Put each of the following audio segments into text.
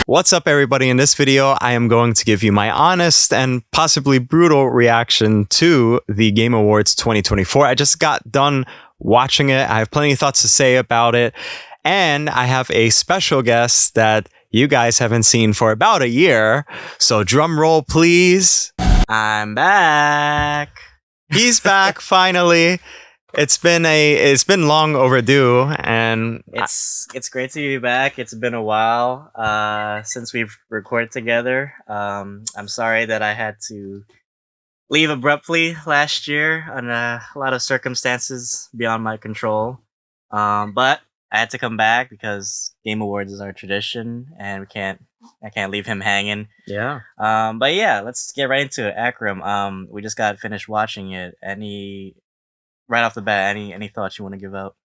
What's up, everybody? In this video, I am going to give you my honest and possibly brutal reaction to the Game Awards 2024. I just got done watching it. I have plenty of thoughts to say about it. And I have a special guest that you guys haven't seen for about a year. So drum roll, please. I'm back. He's back finally. It's been long overdue, and it's great to be back. It's been a while since we've recorded together. I'm sorry that I had to leave abruptly last year on a lot of circumstances beyond my control. But I had to come back because Game Awards is our tradition, and I can't leave him hanging. Yeah. But yeah, let's get right into it. Akram, we just got finished watching it. Right off the bat, any thoughts you want to give out?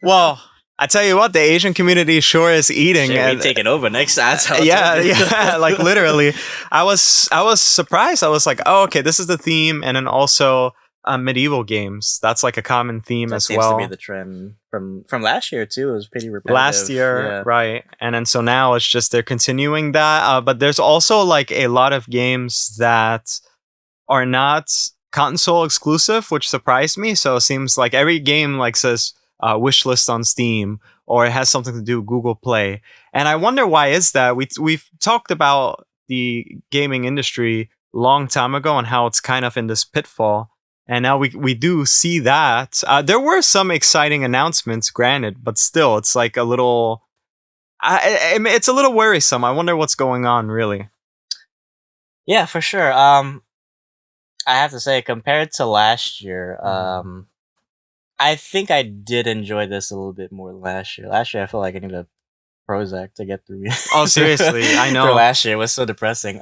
Well, I tell you what, the Asian community sure is eating. Shit, we take it over next time. Yeah, like literally. I was surprised. I was like, oh, okay, this is the theme, and then also medieval games. That's like a common theme as well. That seems to be the trend from last year too. It was pretty repetitive. Last year, yeah. Right? And then so now it's just they're continuing that. But there's also like a lot of games that are not console exclusive, which surprised me. So it seems like every game like says wish list on Steam, or it has something to do with Google Play. And I wonder why is that. We've talked about the gaming industry long time ago and how it's kind of in this pitfall. And now we do see that. There were some exciting announcements, granted, but still, it's like a little. It's a little worrisome. I wonder what's going on, really. Yeah, for sure. I have to say, compared to last year, I think I did enjoy this a little bit more than last year. Last year, I felt like I needed a Prozac to get through. Oh, seriously, I know. For last year, it was so depressing.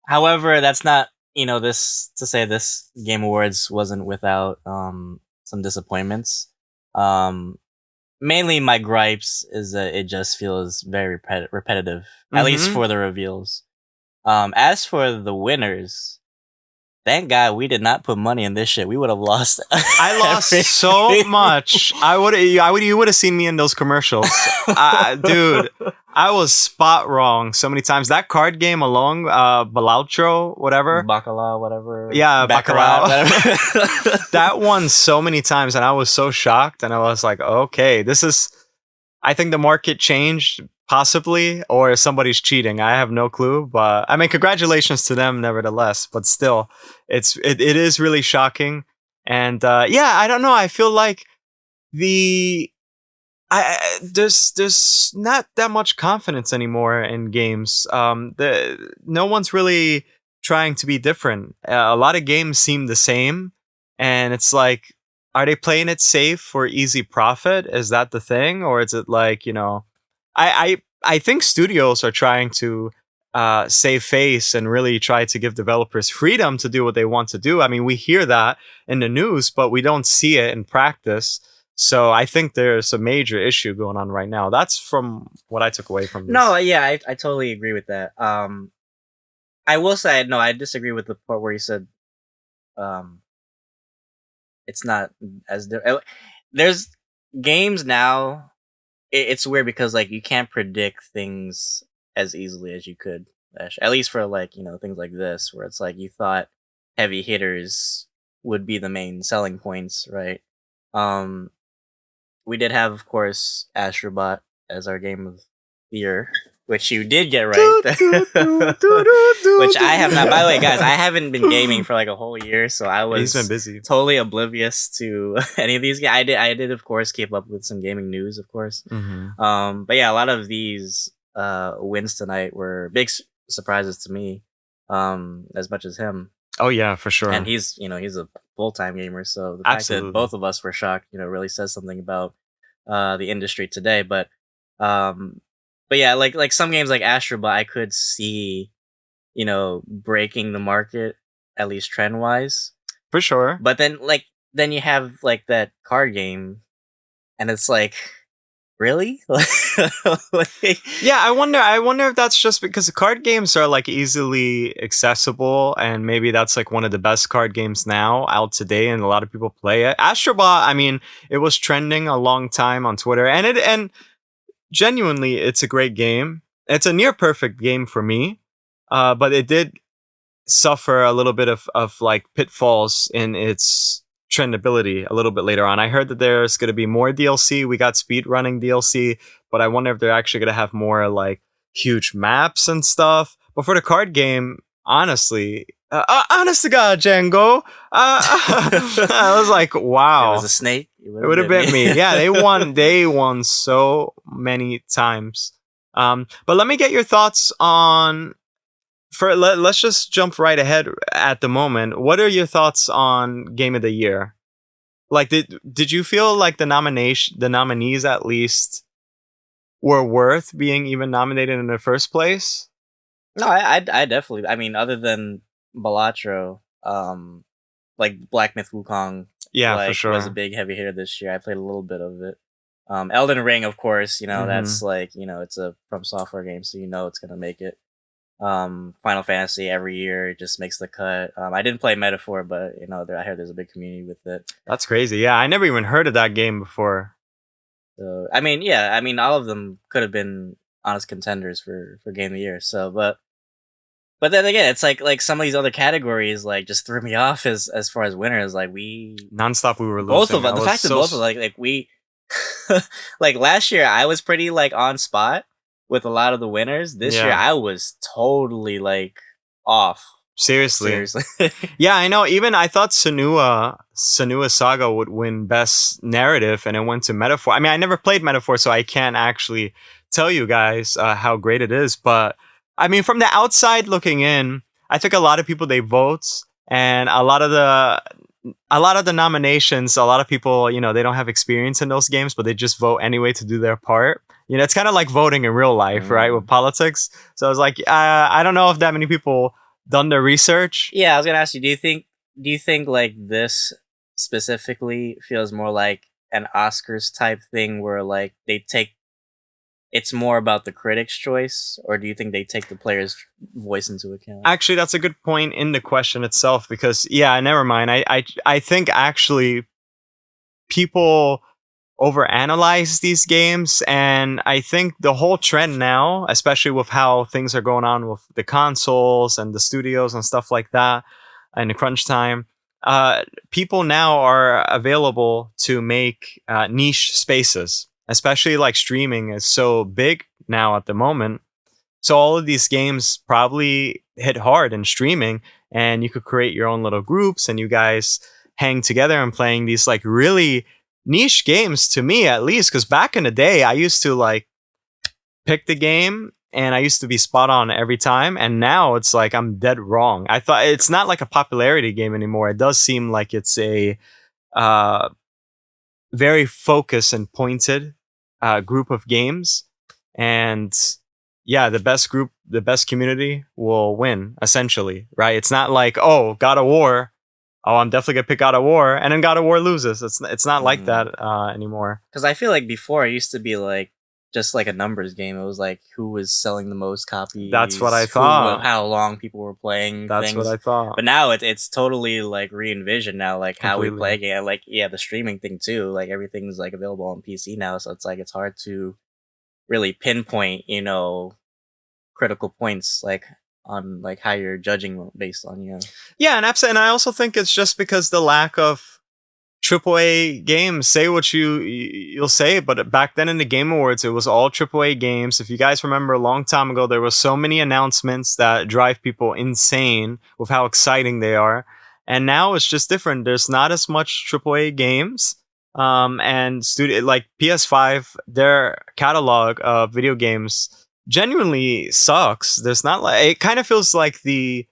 However, that's not this to say this Game Awards wasn't without some disappointments. Mainly, my gripes is that it just feels very repetitive, at least for the reveals. As for the winners. Thank God we did not put money in this shit. We would have lost. I lost so much. You would have seen me in those commercials, dude. I was spot wrong so many times. That card game alone, Balatro, whatever, Baccarat, whatever. Yeah, Baccarat. Whatever. That won so many times, and I was so shocked. And I was like, okay, this is. I think the market changed. Possibly, or somebody's cheating. I have no clue, but I mean, congratulations to them, nevertheless. But still, it is really shocking, and yeah, I don't know. I feel like there's not that much confidence anymore in games. No one's really trying to be different. A lot of games seem the same, and it's like, are they playing it safe for easy profit? Is that the thing, or is it like I think studios are trying to save face and really try to give developers freedom to do what they want to do. I mean, we hear that in the news, but we don't see it in practice. So I think there's a major issue going on right now. That's from what I took away from this. No, yeah, I totally agree with that. I will say, no, I disagree with the part where you said it's not as... There's games now... It's weird because like you can't predict things as easily as you could, at least for like things like this, where it's like you thought heavy hitters would be the main selling points, right? We did have, of course, Astrobot as our game of the year, which you did get right. Which I have not. By the way, guys, I haven't been gaming for like a whole year, so I was He's been busy. Totally oblivious to any of these games. I did, of course, keep up with some gaming news, of course. But yeah, a lot of these wins tonight were big surprises to me, as much as him. Oh yeah, for sure. And he's a full-time gamer, so the fact that both of us were shocked, really says something about the industry today. But yeah, like some games like Astrobot, I could see, breaking the market, at least trend wise. For sure. But then you have like that card game, and it's like, really? Yeah, I wonder if that's just because card games are like easily accessible, and maybe that's like one of the best card games now out today, and a lot of people play it. Astrobot, I mean, it was trending a long time on Twitter, and genuinely, it's a great game. It's a near perfect game for me, but it did suffer a little bit of like pitfalls in its trendability a little bit later on. I heard that there's going to be more DLC. We got speed running DLC, but I wonder if they're actually going to have more like huge maps and stuff. But for the card game, honestly, honest to God, Django, I was like, If it wow, was a snake, it would have been me. Yeah, they won. They won so many times. But let me get your thoughts on. Let's just jump right ahead at the moment. What are your thoughts on Game of the Year? Like, did you feel like the nominees at least were worth being even nominated in the first place? No, I definitely. I mean, other than Balatro, like Black Myth Wukong, Yeah, for like was a sure. big heavy hitter this year. I played a little bit of it. Elden Ring, of course, Hmm. that's like it's a From Software game, so it's gonna make it. Final Fantasy every year it just makes the cut. I didn't play Metaphor, but I heard there's a big community with it. That's crazy. Yeah, I never even heard of that game before. So I mean, yeah, I mean, all of them could have been honest contenders for Game of the Year. So, but then again, it's like some of these other categories like just threw me off as far as winners. Like we Nonstop, we were both of losing. us, I the was fact that so. both of like we like last year I was pretty like on spot with a lot of the winners. This year Yeah, I was totally like off. seriously. Seriously. Yeah, I know. Even I thought Senua Saga would win Best Narrative, and it went to Metaphor. I mean, I never played Metaphor, so I can't actually tell you guys how great it is. But I mean, from the outside looking in, I think a lot of people they vote, and a lot of the nominations, a lot of people, they don't have experience in those games, but they just vote anyway to do their part. It's kind of like voting in real life, right, with Mm. politics. So I was like, I don't know if that many people done their research. Yeah, I was gonna ask you. Do you think like this specifically feels more like an Oscars type thing where like they take it's more about the critics' choice, or do you think they take the players' voice into account? Actually, that's a good point in the question itself because yeah, never mind. I think actually people overanalyze these games, and I think the whole trend now, especially with how things are going on with the consoles and the studios and stuff like that, and the crunch time, people now are available to make niche spaces, especially like streaming is so big now at the moment. So all of these games probably hit hard in streaming, and you could create your own little groups, and you guys hang together and playing these like really niche games to me at least. Because back in the day, I used to like pick the game and I used to be spot on every time, and now it's like I'm dead wrong. I thought it's not like a popularity game anymore. It does seem like it's a uh, very focused and pointed group of games, and yeah, the best community will win essentially, right? It's not like, oh, God of War, oh, I'm definitely gonna pick God of War, and then God of War loses. It's not like that anymore. Because I feel like before it used to be like just like a numbers game. It was like who was selling the most That's what I copies, thought. how long people were playing That's what things. I thought But now it's totally like re-envisioned now, like how we completely. play game. Like yeah, the streaming thing too. Like everything's like available on PC now, so it's like it's hard to really pinpoint, critical points like on like how you're judging based on Yeah, and absolutely, and I also think it's just because the lack of AAA games. Say what you'll say, but back then in the Game Awards, it was all AAA games. If you guys remember, a long time ago, there were so many announcements that drive people insane with how exciting they are. And now it's just different. There's not as much AAA games. And studio like PS5, their catalog of video games genuinely sucks. There's not like it kind of feels like the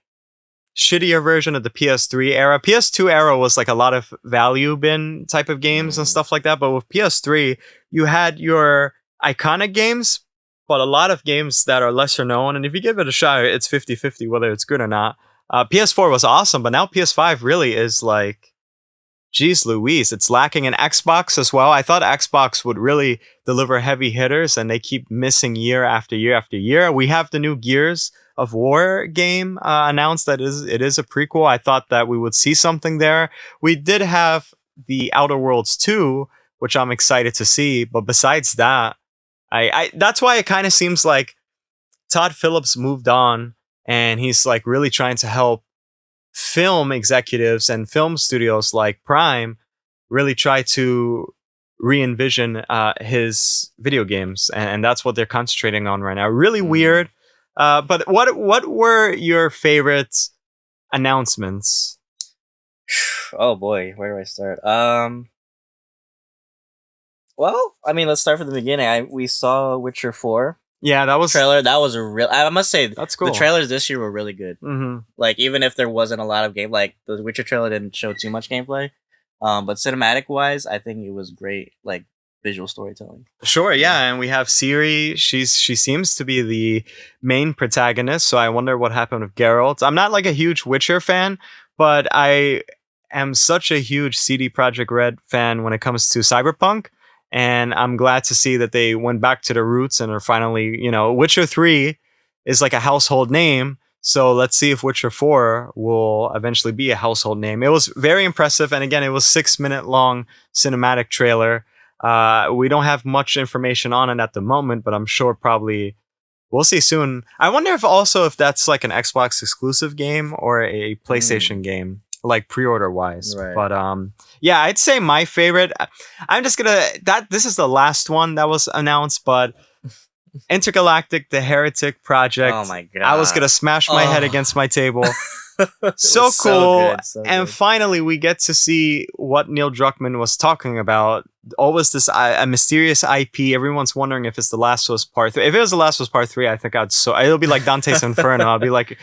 shittier version of the PS3 era. PS2 era was like a lot of value bin type of games and Mm. stuff like that. But with PS3, you had your iconic games, but a lot of games that are lesser known. And if you give it a shot, it's 50-50 whether it's good or not. PS4 was awesome, but now PS5 really is like, geez Louise, it's lacking in Xbox as well. I thought Xbox would really deliver heavy hitters, and they keep missing year after year after year. We have the new Gears of War game announced that it is a prequel. I thought that we would see something there. We did have the Outer Worlds 2, which I'm excited to see, but besides that, I that's why it kind of seems like Todd Phillips moved on, and he's like really trying to help film executives and film studios like Prime really try to re-envision his video games, and that's what they're concentrating on right now. Really weird. But what were your favorite announcements? Oh boy, where do I start? Well, I mean, let's start from the beginning. We saw Witcher 4 Yeah, that was trailer. That was a real. I must say, that's cool. the trailers this year were really good. Mm-hmm. Like, even if there wasn't a lot of game, like the Witcher trailer didn't show too much gameplay, but cinematic wise, I think it was great. Like visual storytelling. Sure, yeah, and we have Ciri. She seems to be the main protagonist. So I wonder what happened with Geralt. I'm not like a huge Witcher fan, but I am such a huge CD Projekt Red fan when it comes to Cyberpunk. And I'm glad to see that they went back to the roots and are finally, Witcher 3 is like a household name. So let's see if Witcher 4 will eventually be a household name. It was very impressive. And again, it was 6-minute long cinematic trailer. We don't have much information on it at the moment, but I'm sure probably we'll see soon. I wonder if that's like an Xbox exclusive game or a PlayStation game, like pre-order wise. Right. But yeah, I'd say my favorite. I'm just gonna this is the last one that was announced, but Intergalactic, the Heretic Project. Oh my god! I was gonna smash my head against my table. So so cool. good, so and good. finally we get to see what Neil Druckmann was talking about. Always this a mysterious IP. Everyone's wondering if it's The Last of Us Part 3. If it was The Last of Us Part 3, I think it'll be like Dante's Inferno. I'll be like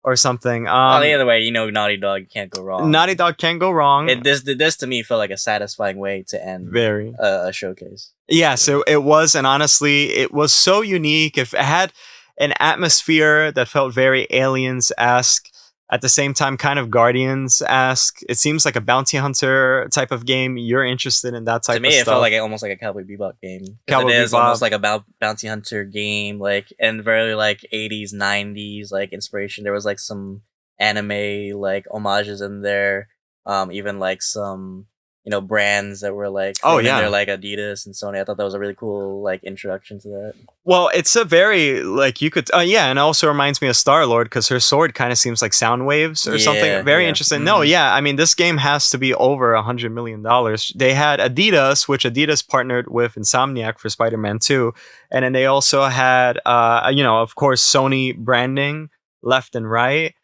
or something. Well, either way, Naughty Dog can't go wrong. Naughty Dog can't go wrong. This to me felt like a satisfying way to end Very a showcase. Yeah, so it was, and honestly, it was so unique. If it had an atmosphere that felt very Aliens-esque, at the same time kind of Guardians-esque. It seems like a bounty hunter type of game. You're interested in that type of stuff. To me, it felt like almost like a Cowboy Bebop game. Cowboy It is Bebop. almost like a bounty hunter game, like, and very like 80s, 90s like inspiration. There was like some anime like homages in there. Even like some brands that were like Oh, in yeah. there, like Adidas and Sony. I thought that was a really cool like introduction to that. Well, it's a very like you could yeah, and it also reminds me of Star-Lord because her sword kind of seems like sound waves or something. Very interesting. No, yeah, I mean this game has to be over $100 million. They had Adidas, which Adidas partnered with Insomniac for Spider-Man 2, and then they also had of course Sony branding left and right.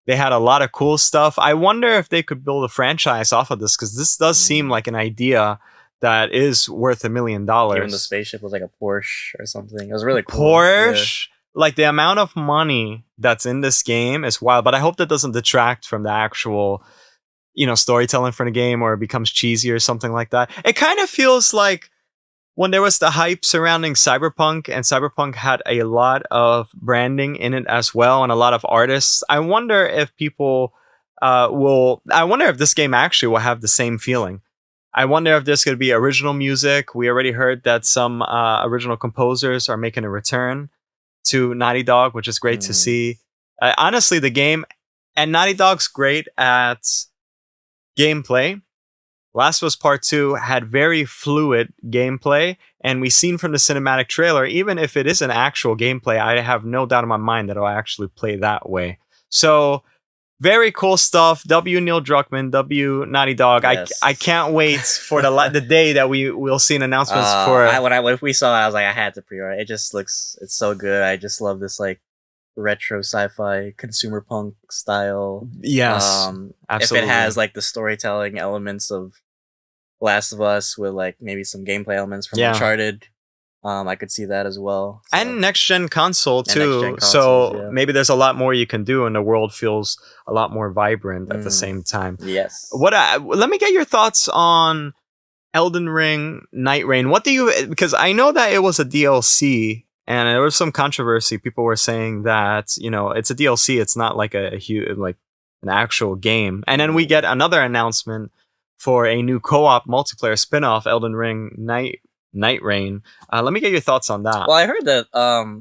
They had a lot of cool stuff. I wonder if they could build a franchise off of this because this does seem like an idea that is worth $1 million. Even the spaceship was like a Porsche or something. It was really cool. Porsche, like the amount of money that's in this game is wild. But I hope that doesn't detract from the actual, storytelling for the game or it becomes cheesy or something like that. It kind of feels like when there was the hype surrounding Cyberpunk, and Cyberpunk had a lot of branding in it as well, and a lot of artists. I wonder if people I wonder if this game actually will have the same feeling. I wonder if there's going to be original music. We already heard that some original composers are making a return to Naughty Dog, which is great to see. Honestly, the game, and Naughty Dog's great at gameplay. Last of Us Part 2 had very fluid gameplay, and we've seen from the cinematic trailer, even if it is an actual gameplay, I have no doubt in my mind that it'll actually play that way. So, very cool stuff. W. Neil Druckmann, W. Naughty Dog. Yes. I can't wait for the day that we'll see an announcement for. When we saw it, I was like, I had to pre-order. It just it's so good. I just love this like retro sci-fi consumer punk style. Yes, absolutely. If it has like the storytelling elements of Last of Us with like maybe some gameplay elements from Uncharted, I could see that as well. So. And next gen console too. Consoles, so maybe there's a lot more you can do, and the world feels a lot more vibrant at the same time. Yes. Let me get your thoughts on Elden Ring Night Rain. Because I know that it was a DLC. And there was some controversy. People were saying that, it's a DLC. It's not like a huge, like an actual game. And then we get another announcement for a new co-op multiplayer spin-off, Elden Ring Night Rain. Let me get your thoughts on that. Well, I heard that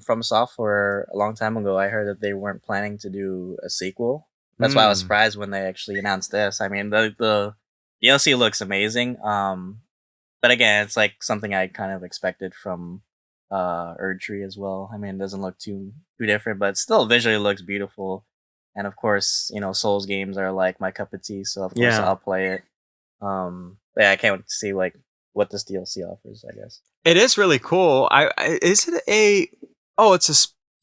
from Software a long time ago, I heard that they weren't planning to do a sequel. That's why I was surprised when they actually announced this. I mean, the DLC looks amazing. But again, it's like something I kind of expected from Erdtree as well. I mean, it doesn't look too different, but still visually looks beautiful. And of course, Souls games are like my cup of tea, so of course Yeah. I'll play it. Yeah, I can't wait to see like what this DLC offers, I guess. It is really cool. Is it a? Oh,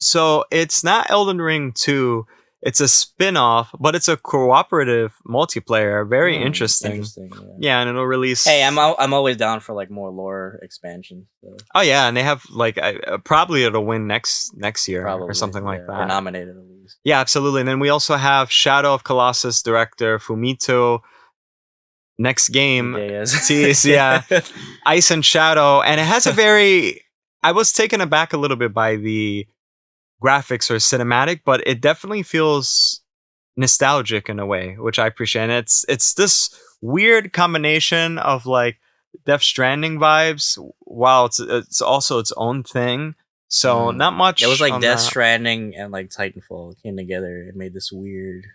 so it's not Elden Ring 2. It's a spin-off, but it's a cooperative multiplayer. Very interesting. Interesting. Yeah. Yeah, and it'll release. Hey, I'm always down for like more lore expansion. So. Oh yeah, and they have like probably it'll win next year Probably, or something like that. Or nominated at least. Yeah, absolutely. And then we also have Shadow of Colossus director Fumito. Next game, yeah, Ice and Shadow, and it has a very. I was taken aback a little bit by the graphics or cinematic, but it definitely feels nostalgic in a way, which I appreciate. And it's this weird combination of like Death Stranding vibes, while it's also its own thing. So not much. It was like Death Stranding and like Titanfall came together and made this weird,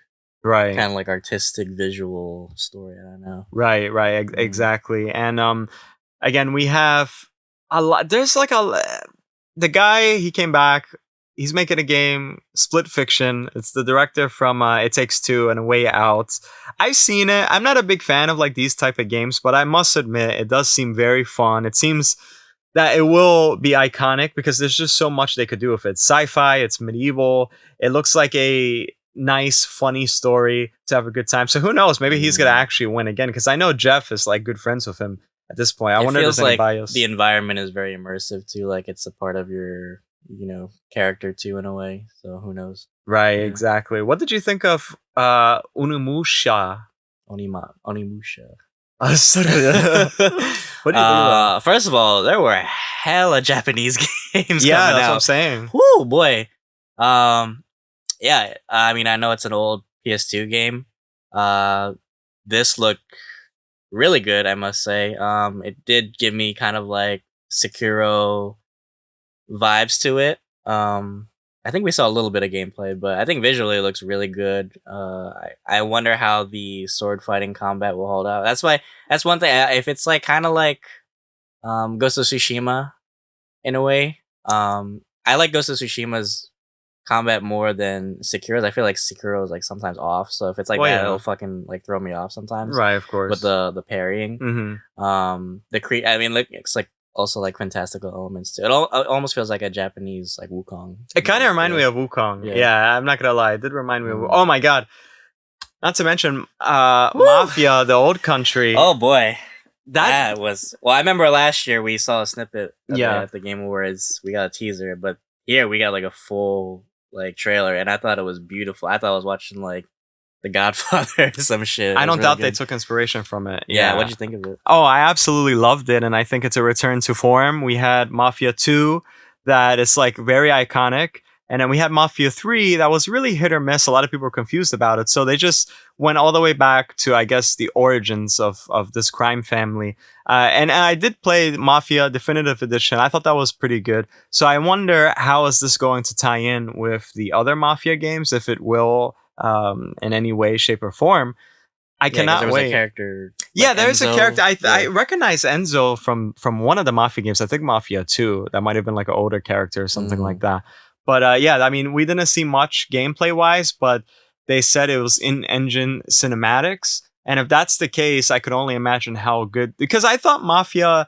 right, kind of like artistic visual story. I don't know. Right, exactly. And again, we have a lot. There's like the guy. He came back. He's making a game, Split Fiction. It's the director from It Takes Two and A Way Out. I've seen it. I'm not a big fan of like these type of games, but I must admit it does seem very fun. It seems that it will be iconic because there's just so much they could do with it. Sci-fi, it's medieval. It looks like a nice, funny story to have a good time. So who knows? Maybe he's gonna actually win again because I know Geoff is like good friends with him at this point. I wonder if there's any bias. The environment is very immersive too. Like it's a part of your character too in a way. So who knows? Right, exactly. What did you think of Onimusha? Onimusha. What do you think about? First of all, there were hella Japanese games. Yeah, coming that's out. what I'm saying. Whoo boy. Yeah, I mean, I know it's an old PS2 game. This looked really good, I must say. It did give me kind of like Sekiro vibes to it. I think we saw a little bit of gameplay, but I think visually it looks really good. I wonder how the sword fighting combat will hold out. That's one thing. If it's like kind of like Ghost of Tsushima in a way. I like Ghost of Tsushima's combat more than Sekiro's. I feel like Sekiro is like sometimes off. So if it's like that, it'll fucking like throw me off sometimes. Right, of course. With the parrying. Mm-hmm. I mean, like it's like also like fantastical elements too. It almost feels like a Japanese like Wukong. It kind of reminded me of Wukong. Yeah, I'm not gonna lie. It did remind me of. Oh my god! Not to mention Mafia, the old country. Oh boy. That was I remember last year we saw a snippet at the Game Awards. We got a teaser, but here we got like a full like trailer, and I thought it was beautiful. I thought I was watching like The Godfather or some shit. I don't doubt they took inspiration from it. Yeah, what'd you think of it? Oh, I absolutely loved it, and I think it's a return to form. We had Mafia 2 that is like very iconic, and then we had Mafia 3 that was really hit or miss. A lot of people were confused about it, so they just went all the way back to, I guess, the origins of this crime family. And I did play Mafia Definitive Edition. I thought that was pretty good. So I wonder how is this going to tie in with the other Mafia games, if it will in any way, shape, or form. I cannot wait. A character, like there's Enzo. A character. I recognize Enzo from one of the Mafia games. I think Mafia 2. That might have been like an older character or something like that. But I mean, we didn't see much gameplay wise, but they said it was in-engine cinematics. And if that's the case, I could only imagine how good, because I thought Mafia,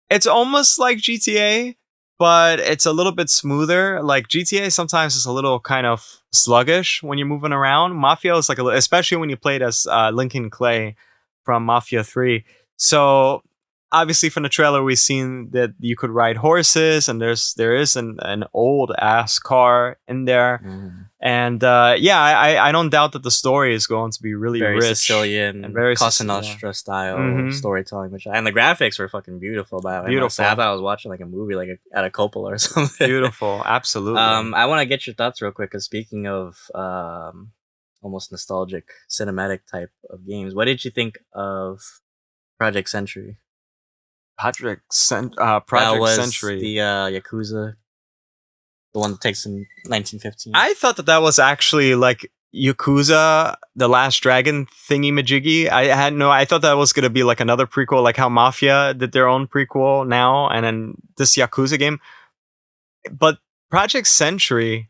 it's almost like GTA, but it's a little bit smoother. Like GTA sometimes is a little kind of sluggish when you're moving around. Mafia is like especially when you played as Lincoln Clay from Mafia 3. So obviously from the trailer we've seen that you could ride horses, and there is an old ass car in there. And I don't doubt that the story is going to be really very rich, Sicilian and very Cosa Nostra style storytelling, and the graphics were fucking beautiful. Beautiful. I thought I was watching like a movie, like at a Coppola or something. Beautiful, absolutely. I want to get your thoughts real quick, because speaking of almost nostalgic cinematic type of games, what did you think of Project Century? Project Century. The Yakuza, the one that takes in 1915. I thought that was actually like, Yakuza, The Last Dragon thingy majiggy. I thought that was going to be like another prequel, like how Mafia did their own prequel now, and then this Yakuza game. But Project Century,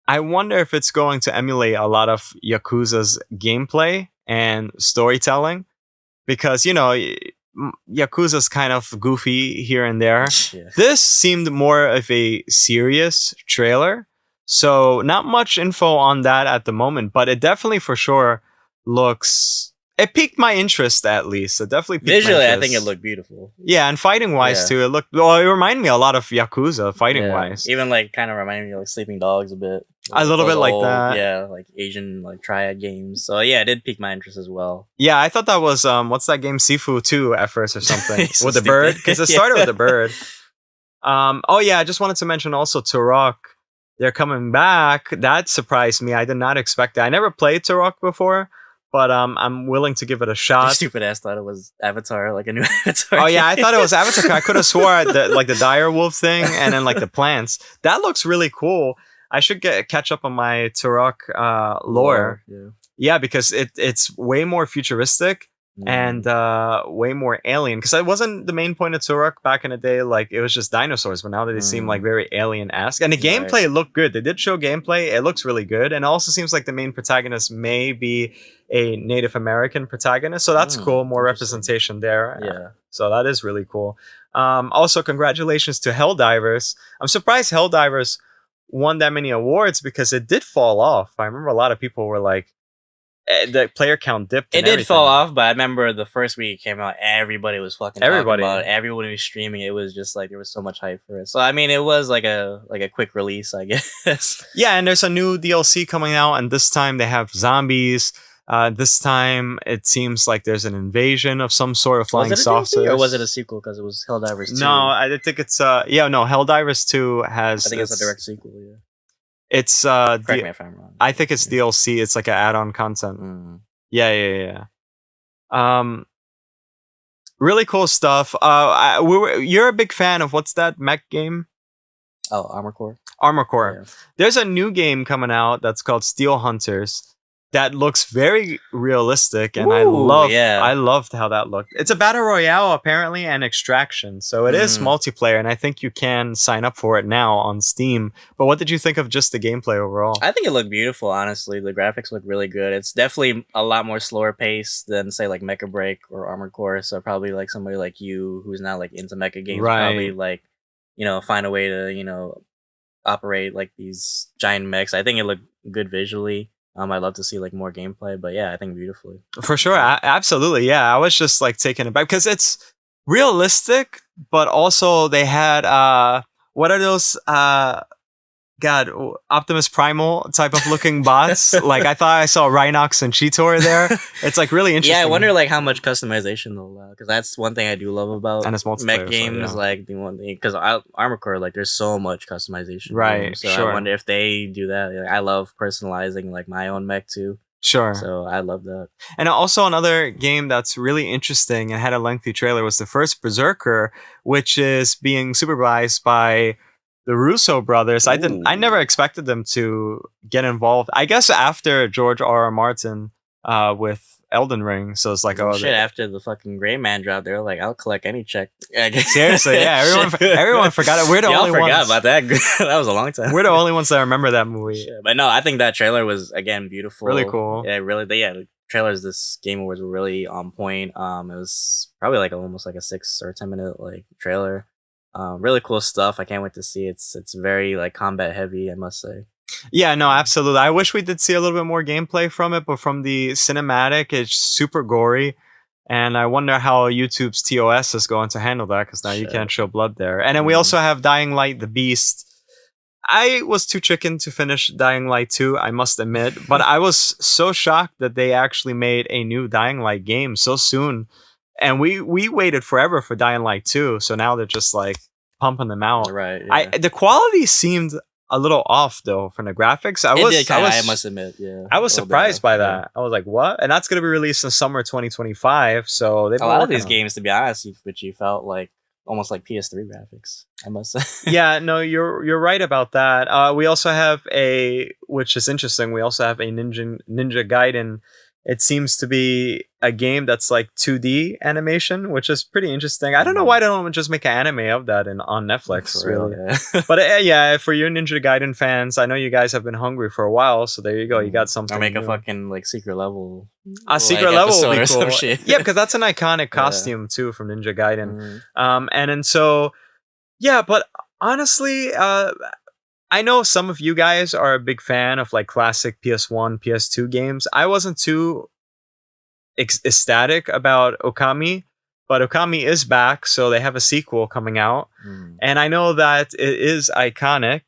I wonder if it's going to emulate a lot of Yakuza's gameplay and storytelling, because, Yakuza's kind of goofy here and there. Yeah. This seemed more of a serious trailer, so not much info on that at the moment, but it definitely for sure it piqued my interest, at least. It definitely piqued Visually, my I interest. think it looked beautiful. Yeah, and fighting wise too, it reminded me a lot of Yakuza fighting wise. Even like kind of reminded me of like Sleeping Dogs a bit. A little bit like that. Yeah, like Asian like triad games. So yeah, it did pique my interest as well. Yeah, I thought that was what's that game, Sifu 2 at first or something. So with the bird, because it started with the bird. Oh yeah, I just wanted to mention also Turok. They're coming back. That surprised me. I did not expect that. I never played Turok before, but I'm willing to give it a shot. Stupid ass thought it was Avatar, like a new Avatar. Oh yeah, I thought it was Avatar. I could have swore the dire wolf thing, and then like the plants. That looks really cool. I should catch up on my Turok lore. Yeah, because it's way more futuristic and way more alien. Because that wasn't the main point of Turok back in the day. Like, it was just dinosaurs, but now they seem like very alien-esque. And the gameplay looked good. They did show gameplay. It looks really good. And it also seems like the main protagonist may be a Native American protagonist. So that's cool. More representation there. Yeah. So that is really cool. Also, congratulations to Helldivers. I'm surprised Helldivers won that many awards, because it did fall off. I remember a lot of people were like, the player count dipped. It did fall off, but I remember the first week it came out, everybody was fucking talking about it. Everybody was streaming. It was just like there was so much hype for it. So I mean, it was like a quick release, I guess. Yeah, and there's a new DLC coming out, and this time they have zombies. This time it seems like there's an invasion of some sort of flying saucers. Or was it a sequel because it was Helldivers 2? No, I think it's Helldivers 2 has. I think it's a direct sequel. Yeah. It's correct me if I'm wrong. I think it's DLC. It's like an add-on content. Yeah. Really cool stuff. You're a big fan of what's that mech game? Oh, Armor Core. Armor Core. Yeah. There's a new game coming out that's called Steel Hunters. That looks very realistic, and I loved how that looked. It's a battle royale apparently, and extraction, so it is multiplayer, and I think you can sign up for it now on Steam. But what did you think of just the gameplay overall? I think it looked beautiful. Honestly, the graphics look really good. It's definitely a lot more slower paced than say like Mecha Break or Armored Core. So probably like somebody like you who's not like into mecha games, probably like find a way to operate like these giant mechs. I think it looked good visually. I'd love to see like more gameplay, but yeah, I think beautifully. For sure, absolutely, yeah. I was just like taken aback because it's realistic, but also they had what are those Optimus Primal type of looking bots? Like I thought I saw Rhinox and Cheetor there. It's like really interesting. Yeah, I wonder like how much customization they'll allow, because that's one thing I do love about mech games. So, like the one thing, because Armor Core, like there's so much customization. Right. So I wonder if they do that. Like, I love personalizing like my own mech too. Sure. So I love that. And also another game that's really interesting and had a lengthy trailer was the first Berserker, which is being supervised by the Russo brothers. I never expected them to get involved. I guess after George R.R. Martin with Elden Ring. So it's like, after the fucking Gray Man dropped, they were like, I'll collect any check. Seriously, yeah. Everyone forgot it. We're the only ones. Forgot about that. That was a long time. We're the only ones that remember that movie. Shit. But no, I think that trailer was again beautiful. Really cool. Yeah, really. The trailers this Game Awards were really on point. It was probably like almost like a 6 or 10 minute like trailer. Really cool stuff. I can't wait to see. It's very like combat heavy, I must say. Yeah, no, absolutely. I wish we did see a little bit more gameplay from it, but from the cinematic, it's super gory. And I wonder how YouTube's TOS is going to handle that, because now you can't show blood there. And then we also have Dying Light the Beast. I was too chicken to finish Dying Light 2, I must admit. But I was so shocked that they actually made a new Dying Light game so soon. And we waited forever for Dying Light 2, so now they're just like pumping them out. Right. Yeah. The quality seemed a little off though from the graphics. I must admit, yeah. I was surprised by that. I was like, what? And that's going to be released in summer 2025. So a lot of these games, to be honest, which you felt like almost like PS3 graphics, I must say. Yeah, no, you're right about that. We also have which is interesting. We also have a Ninja Gaiden. It seems to be a game that's like 2D animation, which is pretty interesting. I don't know why they don't just make an anime of that on Netflix. For real, Really, yeah. but yeah, for you Ninja Gaiden fans, I know you guys have been hungry for a while, so there you go. You got something. Or make new. a fucking like secret level. A secret like, level would be episode or cool. some shit. Yeah, because that's an iconic costume too from Ninja Gaiden. And so yeah, but honestly, I know some of you guys are a big fan of like classic PS1, PS2 games. I wasn't too ecstatic about Okami, but Okami is back, so they have a sequel coming out, and I know that it is iconic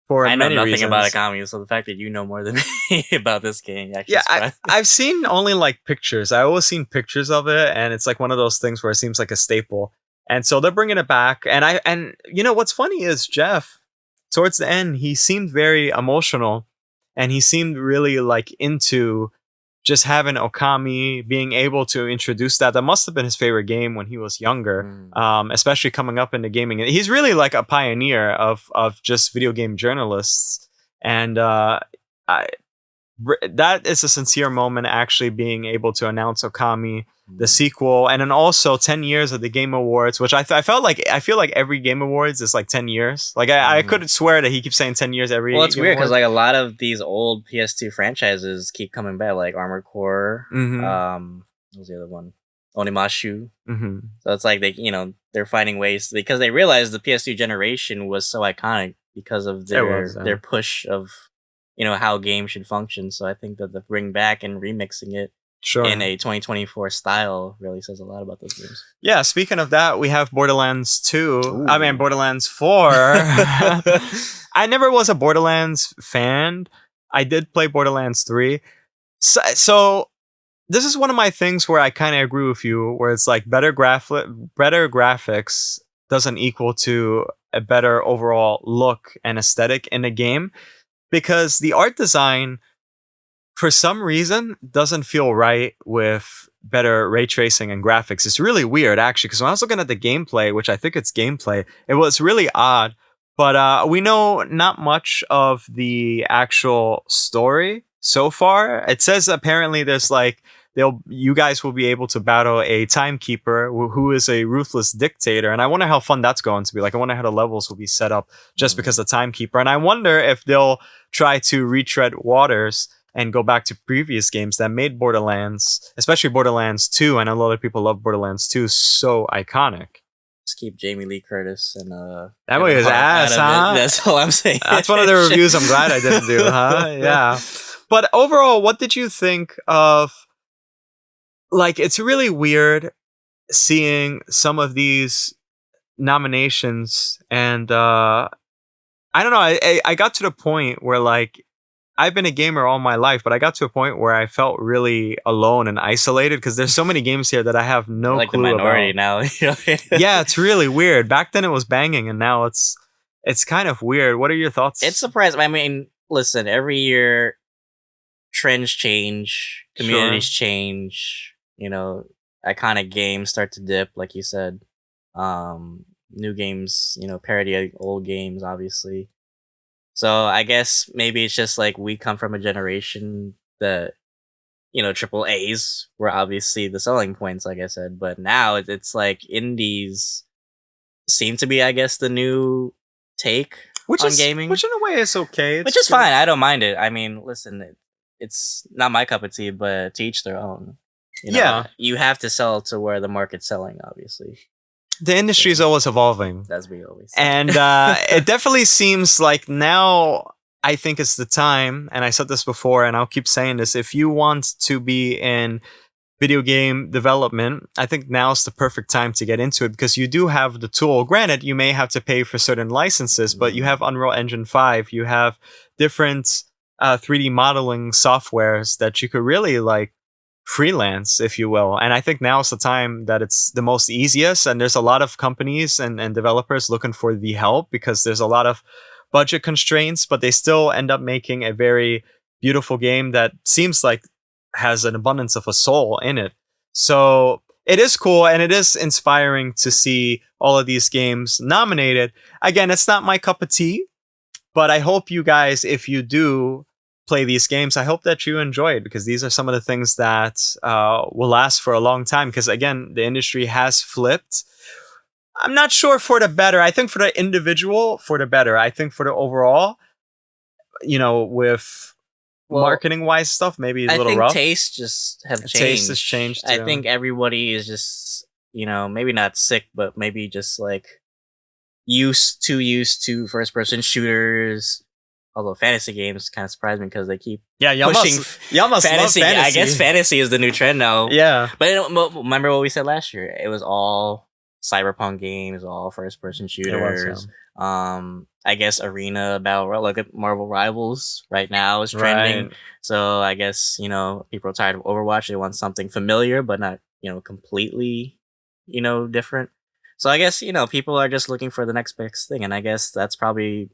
for I know many nothing reasons. about Okami, so the fact that you know more than me about this game, actually, yeah, I've seen only like pictures. I always seen pictures of it, and it's like one of those things where it seems like a staple. And so they're bringing it back, and you know what's funny is Geoff, towards the end, he seemed very emotional, and he seemed really like into just having Okami, being able to introduce that. That must have been his favorite game when he was younger, especially coming up into gaming. He's really like a pioneer of just video game journalists, and that is a sincere moment, actually being able to announce Okami, the sequel, and then also 10 years of the Game Awards, which I feel like every Game Awards is like 10 years. Like I couldn't swear that he keeps saying 10 years every. Well, it's Game weird because Awards. like a lot of these old PS2 franchises keep coming back, like Armored Core. What was the other one? Onimashu. So it's like they're finding ways because they realized the PS2 generation was so iconic because of their push of how games should function. So I think that the bring back and remixing it in a 2024 style really says a lot about those games. Yeah, speaking of that, we have Borderlands 2. Ooh. I mean, Borderlands 4. I never was a Borderlands fan. I did play Borderlands 3. So this is one of my things where I kind of agree with you, where it's like better graphics doesn't equal to a better overall look and aesthetic in a game, because the art design, for some reason, doesn't feel right with better ray tracing and graphics. It's really weird, actually, because when I was looking at the gameplay, which I think it's gameplay, it was really odd. But we know not much of the actual story so far. It says apparently there's like you guys will be able to battle a timekeeper who is a ruthless dictator, and I wonder how fun that's going to be. Like, I wonder how the levels will be set up just because the timekeeper, and I wonder if they'll try to retread waters and go back to previous games that made Borderlands, especially Borderlands 2, and a lot of people love Borderlands 2, so iconic. Just keep Jamie Lee Curtis and that boy is ass, huh? That's all I'm saying. That's one of the reviews I'm glad I didn't do, huh? Yeah. But overall, what did you think of? Like, it's really weird seeing some of these nominations, and I don't know. I got to the point where, like, I've been a gamer all my life, but I got to a point where I felt really alone and isolated because there's so many games here that I have no like clue the minority about. Now. Yeah, it's really weird. Back then it was banging, and now it's kind of weird. What are your thoughts? It's surprising. I mean, listen, every year trends change, communities change. Iconic games start to dip, like you said. New games, parody old games, obviously. So I guess maybe it's just like we come from a generation that, triple A's were obviously the selling points, like I said. But now it's like indies seem to be, I guess, the new take on gaming. Which in a way is okay. Which is fine. I don't mind it. I mean, listen, it's not my cup of tea, but to each their own. You have to sell to where the market's selling, obviously. The industry is always evolving. As we always say. And it definitely seems like now I think it's the time, and I said this before, and I'll keep saying this, if you want to be in video game development, I think now's the perfect time to get into it, because you do have the tool. Granted, you may have to pay for certain licenses, but you have Unreal Engine 5, you have different 3D modeling softwares that you could really like freelance, if you will. And I think now's the time that it's the most easiest, and there's a lot of companies and developers looking for the help because there's a lot of budget constraints, but they still end up making a very beautiful game that seems like has an abundance of a soul in it. So it is cool and it is inspiring to see all of these games nominated. Again, it's not my cup of tea, but I hope you guys, if you do play these games, I hope that you enjoy it, because these are some of the things that will last for a long time. Because again, the industry has flipped. I'm not sure for the better. I think for the individual, for the better. I think for the overall, with marketing wise stuff, maybe a little rough. I think tastes just have changed. Taste has changed too. I think everybody is just, maybe not sick, but maybe just like used to first person shooters. Although fantasy games kind of surprise me because they keep pushing fantasy. Love fantasy. I guess fantasy is the new trend now. Yeah. But remember what we said last year? It was all cyberpunk games, all first person shooters. I guess arena battle, look at Marvel Rivals right now is trending. Right. So I guess, people are tired of Overwatch. They want something familiar, but not, completely, different. So I guess, people are just looking for the next best thing. And I guess that's probably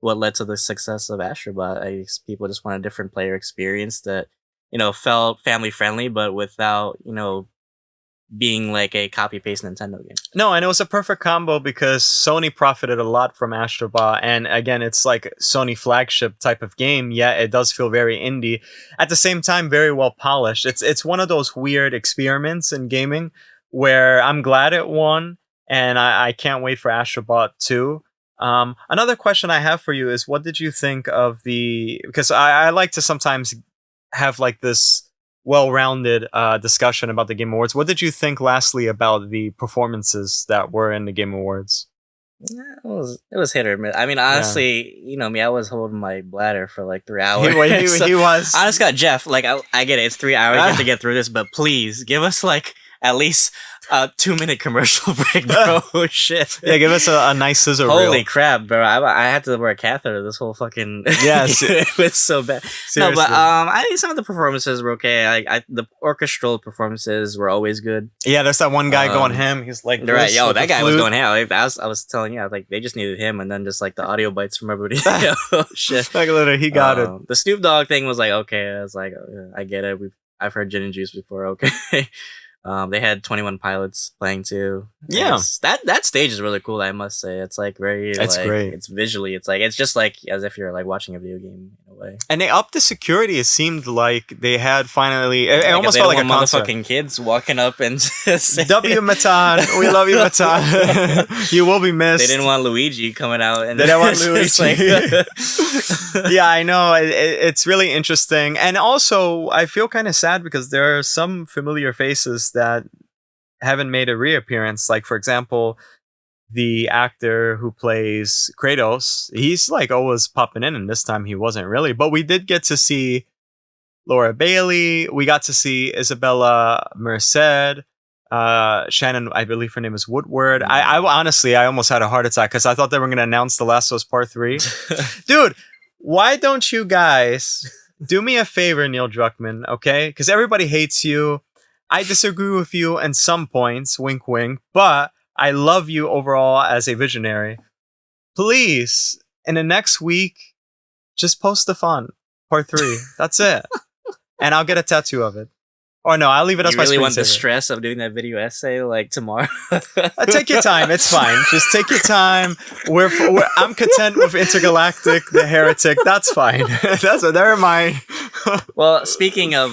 what led to the success of Astrobot. I guess people just want a different player experience that, felt family friendly, but without, being like a copy paste Nintendo game. No, and it was a perfect combo because Sony profited a lot from Astrobot, and again, it's like Sony flagship type of game, yet it does feel very indie. At the same time, very well polished. It's one of those weird experiments in gaming where I'm glad it won, and I can't wait for Astrobot 2. Another question I have for you is, what did you think of because I like to sometimes have like this well-rounded discussion about the Game Awards. What did you think, lastly, about the performances that were in the Game Awards? It was hit or miss. I mean, honestly, you know me, I was holding my bladder for like 3 hours. He was. I just got Geoff. Like, I get it. It's 3 hours. You have to get through this, but please give us like at least a 2-minute commercial break, bro. Shit. Yeah, give us a nice scissor reel. Holy crap, bro! I had to wear a catheter this whole fucking. Yes, it was so bad. Seriously. No, but I think some of the performances were okay. The orchestral performances were always good. Yeah, there's that one guy going ham. He's like, right, that guy was going ham. Like, I was telling you, like they just needed him, and then just like the audio bites from everybody. Shit, like literally, he got it. The Snoop Dogg thing was like okay. I was like, I get it. I've heard Gin and Juice before. Okay. They had 21 Pilots playing too. Yeah, that stage is really cool. I must say, it's like very. It's like, great. It's visually. It's just like as if you're like watching a video game in a way. And they upped the security. It seemed like they had finally. It almost felt like a motherfucking kids walking up and just W Matan, we love you, Matan. You will be missed. They didn't want Luigi coming out, and they didn't want Luigi. Yeah, I know. It's really interesting, and also I feel kind of sad because there are some familiar faces that haven't made a reappearance. Like, for example, the actor who plays Kratos, he's like always popping in, and this time he wasn't really. But we did get to see Laura Bailey. We got to see Isabella Merced. Shannon, I believe her name is Woodward. I honestly, I almost had a heart attack because I thought they were going to announce The Last of Us Part 3. Dude, why don't you guys do me a favor, Neil Druckmann, okay? Because everybody hates you. I disagree with you in some points, wink, wink, but I love you overall as a visionary. Please, in the next week, just post the fun, Part 3. That's it. And I'll get a tattoo of it. Or no, I'll leave it as my screensaver. You really want the stress of doing that video essay like tomorrow? Take your time. It's fine. Just take your time. I'm content with Intergalactic, The Heretic. That's fine. Never mind. Well, speaking of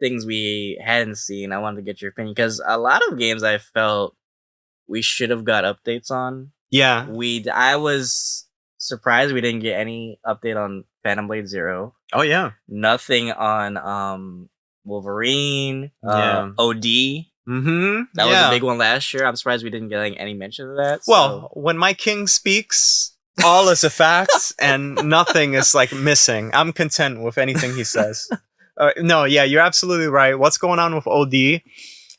things we hadn't seen, I wanted to get your opinion because a lot of games I felt we should have got updates on. Yeah. I was surprised we didn't get any update on Phantom Blade Zero. Oh yeah. Nothing on Wolverine, OD. Mm-hmm. That was a big one last year. I'm surprised we didn't get any mention of that. Well, when my king speaks, all is a fact, and nothing is like missing. I'm content with anything he says. No, yeah, you're absolutely right. What's going on with OD?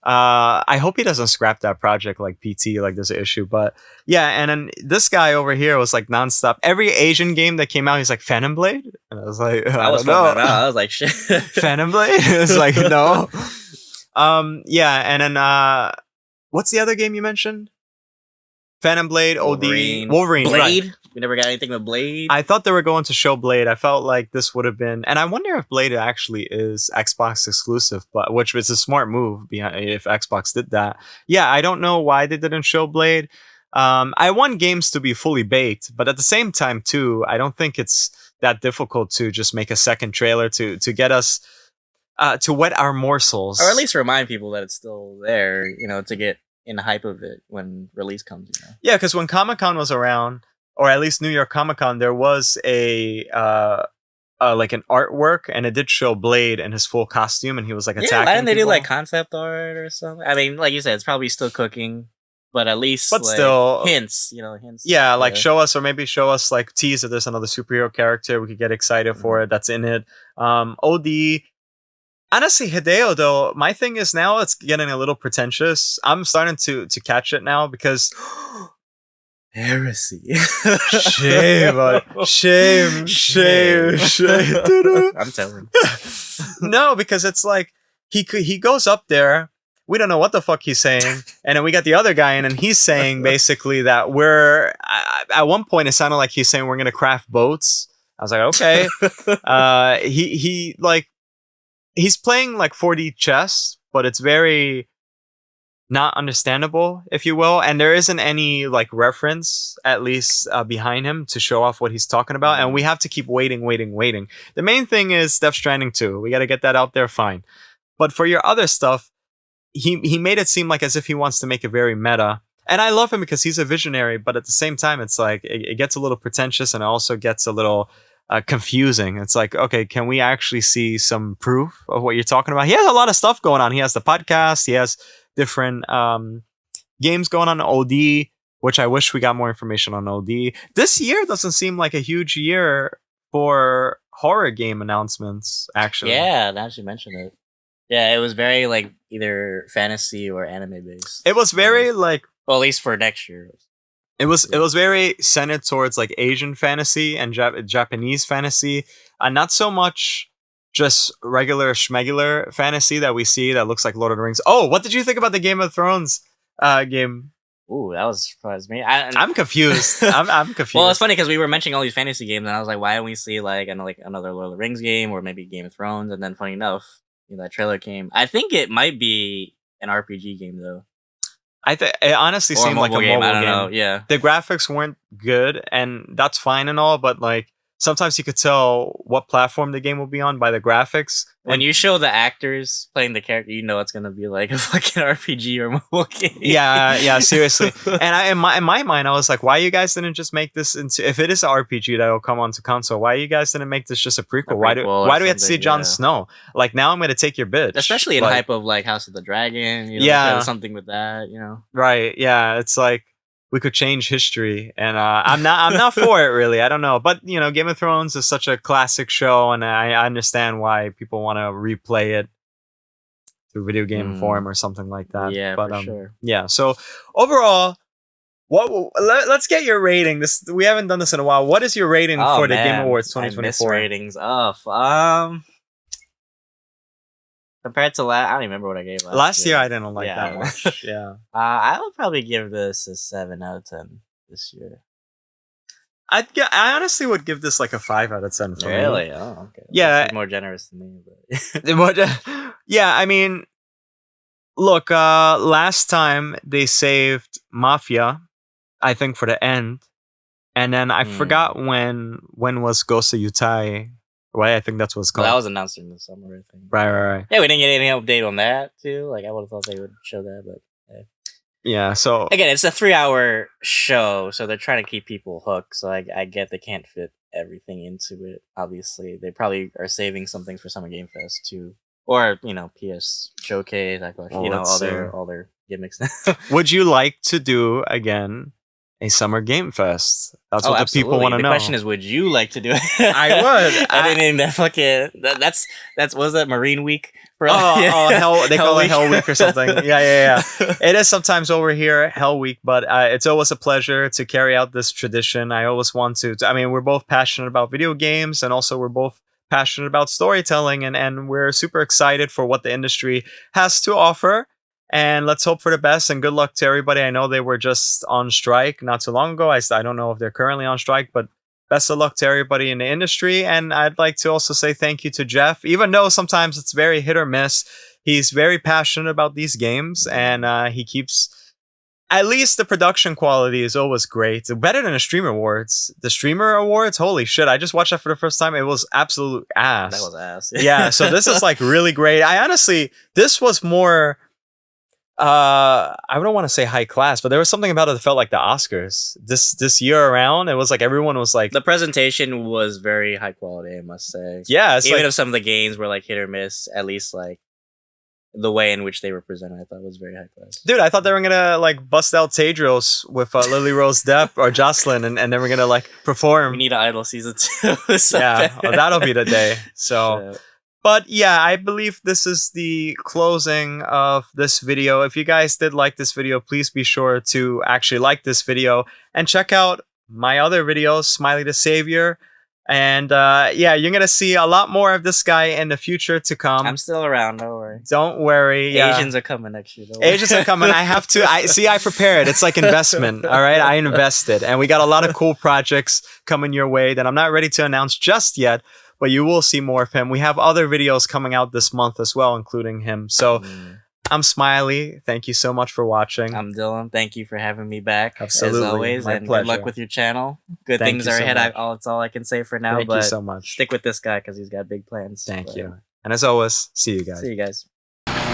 I hope he doesn't scrap that project like PT, like there's an issue. But yeah, and then this guy over here was like nonstop. Every Asian game that came out, he's like Phantom Blade, and I was like, I don't know. I was like, shit, Phantom Blade. It's like no. Yeah, and then what's the other game you mentioned? Phantom Blade, OD, Wolverine, Blade. right. We never got anything with Blade. I thought they were going to show Blade. I felt like this would have been, and I wonder if Blade actually is Xbox exclusive, but which was a smart move if Xbox did that. Yeah, I don't know why they didn't show Blade. I want games to be fully baked, but at the same time too, I don't think it's that difficult to just make a second trailer to get us to whet our morsels, or at least remind people that it's still there. You know, to get in the hype of it when release comes. You know? Yeah, because when Comic-Con was around, or at least New York Comic-Con, there was like an artwork, and it did show Blade in his full costume, and he was like attacking. Why didn't they do people. like concept art or something? I mean, like you said, it's probably still cooking, but at least but like, still hints. You know, hints. Yeah, like show us, or maybe show us like tease that there's another superhero character we could get excited for it that's in it. OD. Honestly, Hideo though, my thing is now it's getting a little pretentious. I'm starting to catch it now because heresy. Shame. I'm telling. No, because it's like he goes up there. We don't know what the fuck he's saying, and then we got the other guy in, and he's saying basically that we're. At one point, it sounded like he's saying we're gonna craft boats. I was like, okay. He like he's playing like 4D chess, but it's very not understandable, if you will, and there isn't any like reference at least behind him to show off what he's talking about, and we have to keep waiting. The main thing is Death Stranding 2. We got to get that out there, fine. But for your other stuff, he made it seem like as if he wants to make it very meta, and I love him because he's a visionary, but at the same time it's like it gets a little pretentious, and it also gets a little confusing. It's like, okay, can we actually see some proof of what you're talking about? He has a lot of stuff going on. He has the podcast, he has different games going on OD, which I wish we got more information on OD. This year doesn't seem like a huge year for horror game announcements, actually. Yeah, now that you mention it. Yeah, it was very like either fantasy or anime based. It was very like, well, at least for next year. It was very centered towards like Asian fantasy and Japanese fantasy, not so much just regular schmegular fantasy that we see that looks like Lord of the Rings. Oh, what did you think about the Game of Thrones game? Ooh, that was surprised me. I'm confused. I'm confused. Well, it's funny because we were mentioning all these fantasy games, and I was like, why don't we see like another Lord of the Rings game or maybe Game of Thrones? And then, funny enough, that trailer came. I think it might be an RPG game though. It honestly seemed like a mobile game. I don't know. Yeah, the graphics weren't good, and that's fine and all, but like sometimes you could tell what platform the game will be on by the graphics. When you show the actors playing the character, you know it's gonna be like a fucking RPG or mobile game. Yeah, seriously. And in my mind, I was like, why you guys didn't just make this into? If it is an RPG that'll come onto console, why you guys didn't make this just a prequel? Why do we have to see Jon Snow? Like now, I'm gonna take your bitch. Especially in hype of like House of the Dragon. You know, something with that. You know, right? Yeah, it's like we could change history, and I'm not for it really. I don't know, but Game of Thrones is such a classic show, and I understand why people want to replay it through video game form or something like that. Yeah, but for sure. Yeah. So overall, let's get your rating. We haven't done this in a while. What is your rating for the Game Awards 2024? Ratings. Compared to I don't even remember what I gave last year. I didn't like that much. Yeah. I would probably give this a 7 out of 10 this year. I honestly would give this like a 5 out of 10 for me. Really? Oh, okay. Yeah. More generous than me. But yeah, I mean, look, last time they saved Mafia, I think, for the end. And then I forgot when was Ghost of Yutai. Right, I think that's what it's called. Well, that was announced in the summer, I think. Right. Yeah, we didn't get any update on that, too. Like, I would have thought they would show that, but... Yeah, so... Again, it's a 3-hour show, so they're trying to keep people hooked, so I get they can't fit everything into it, obviously. They probably are saving something for Summer Game Fest, too. Or, PS Showcase, all their gimmicks. Would you like to do, again, a Summer Game Fest? That's what the people want to know. The question is, would you like to do it? I would. I didn't even that fucking... That's what was that, Marine Week? Hell, they call it Hell Week or something. Yeah. It is sometimes over here Hell Week, but it's always a pleasure to carry out this tradition. I always want to. I mean, we're both passionate about video games, and also we're both passionate about storytelling, and we're super excited for what the industry has to offer. And let's hope for the best and good luck to everybody. I know they were just on strike not too long ago. I don't know if they're currently on strike, but best of luck to everybody in the industry. And I'd like to also say thank you to Geoff, even though sometimes it's very hit or miss. He's very passionate about these games, and he keeps. At least the production quality is always great. Better than the Streamer Awards. The Streamer Awards, holy shit. I just watched that for the first time. It was absolute ass. That was ass. Yeah, so this is like really great. I honestly, this was more, I don't want to say high class, but there was something about it that felt like the Oscars. This year around, it was like everyone was like. The presentation was very high quality, I must say. Yeah, it's even like, if some of the games were like hit or miss, at least like the way in which they were presented, I thought was very high class. Dude, I thought they were gonna like bust out Tedros with Lily Rose Depp or Jocelyn, and then we're gonna like perform. We need an Idol season 2. So yeah, well, that'll be the day. So, shit. but yeah, I believe this is the closing of this video. If you guys did like this video, please be sure to actually like this video and check out my other videos, Smiley the Savior. And yeah, you're gonna see a lot more of this guy in the future to come. I'm still around, don't worry. Don't worry. Yeah. Asians are coming next year. Don't worry. Asians are coming. I have to. I prepared. It's like investment. All right, I invested, and we got a lot of cool projects coming your way that I'm not ready to announce just yet. But you will see more of him. We have other videos coming out this month as well, including him. So I'm Smiley. Thank you so much for watching. I'm Dylan. Thank you for having me back. Absolutely. As always. My and pleasure. good luck with your channel. Good Thank things you are so ahead. much. That's all I can say for now. Thank but you so much. stick with this guy because he's got big plans. Thank But you. And as always, see you guys. See you guys.